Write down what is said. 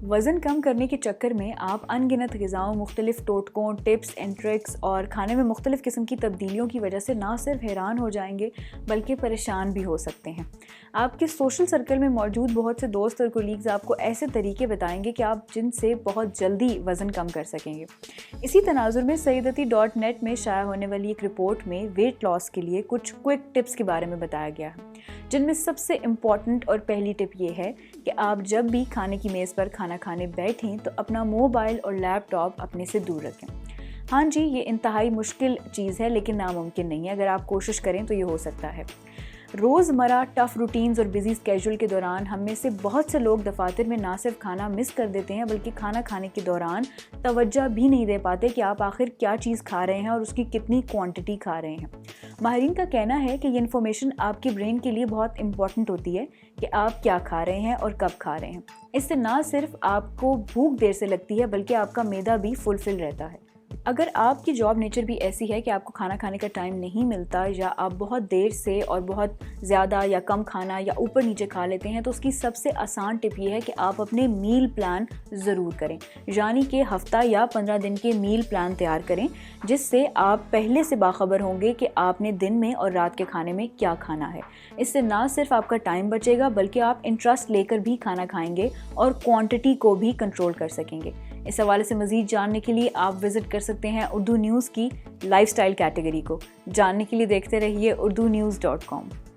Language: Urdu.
وزن کم کرنے کے چکر میں آپ انگنت غذاؤں، مختلف ٹوٹکوں، ٹپس اینڈ ٹرکس اور کھانے میں مختلف قسم کی تبدیلیوں کی وجہ سے نہ صرف حیران ہو جائیں گے بلکہ پریشان بھی ہو سکتے ہیں۔ آپ کے سوشل سرکل میں موجود بہت سے دوست اور کولیگز آپ کو ایسے طریقے بتائیں گے کہ آپ جن سے بہت جلدی وزن کم کر سکیں گے۔ اسی تناظر میں سیدتی.net میں شائع ہونے والی ایک رپورٹ میں ویٹ لاس کے لیے کچھ کوئک ٹپس کے بارے میں بتایا گیا ہے، جن میں سب سے امپورٹنٹ اور پہلی ٹپ یہ ہے کہ آپ جب بھی کھانے کی میز پر کھانا کھانے بیٹھیں تو اپنا موبائل اور لیپ ٹاپ اپنے سے دور رکھیں۔ ہاں جی، یہ انتہائی مشکل چیز ہے لیکن ناممکن نہیں ہے۔ اگر آپ کوشش کریں تو یہ ہو سکتا ہے۔ روزمرہ ٹف روٹینز اور بزی اسکیجول کے دوران ہم میں سے بہت سے لوگ دفاتر میں نہ صرف کھانا مس کر دیتے ہیں بلکہ کھانا کھانے کے دوران توجہ بھی نہیں دے پاتے کہ آپ آخر کیا چیز کھا رہے ہیں اور اس کی کتنی کوانٹٹی کھا رہے ہیں۔ ماہرین کا کہنا ہے کہ یہ انفارمیشن آپ کے برین کے لیے بہت امپورٹنٹ ہوتی ہے کہ آپ کیا کھا رہے ہیں اور کب کھا رہے ہیں۔ اس سے نہ صرف آپ کو بھوک دیر سے لگتی ہے بلکہ آپ کا معدہ بھی فلفل رہتا ہے۔ اگر آپ کی جاب نیچر بھی ایسی ہے کہ آپ کو کھانا کھانے کا ٹائم نہیں ملتا یا آپ بہت دیر سے اور بہت زیادہ یا کم کھانا یا اوپر نیچے کھا لیتے ہیں، تو اس کی سب سے آسان ٹپ یہ ہے کہ آپ اپنے میل پلان ضرور کریں، یعنی کہ ہفتہ یا 15 دن کے میل پلان تیار کریں، جس سے آپ پہلے سے باخبر ہوں گے کہ آپ نے دن میں اور رات کے کھانے میں کیا کھانا ہے۔ اس سے نہ صرف آپ کا ٹائم بچے گا بلکہ آپ انٹرسٹ لے کر بھی کھانا کھائیں گے اور کوانٹٹی کو بھی کنٹرول کر سکیں گے۔ اس حوالے سے مزید جاننے کے لیے آپ وزٹ کر سکتے ہیں اردو نیوز کی لائف سٹائل کیٹیگری کو۔ جاننے کے لیے دیکھتے رہیے urdunews.com۔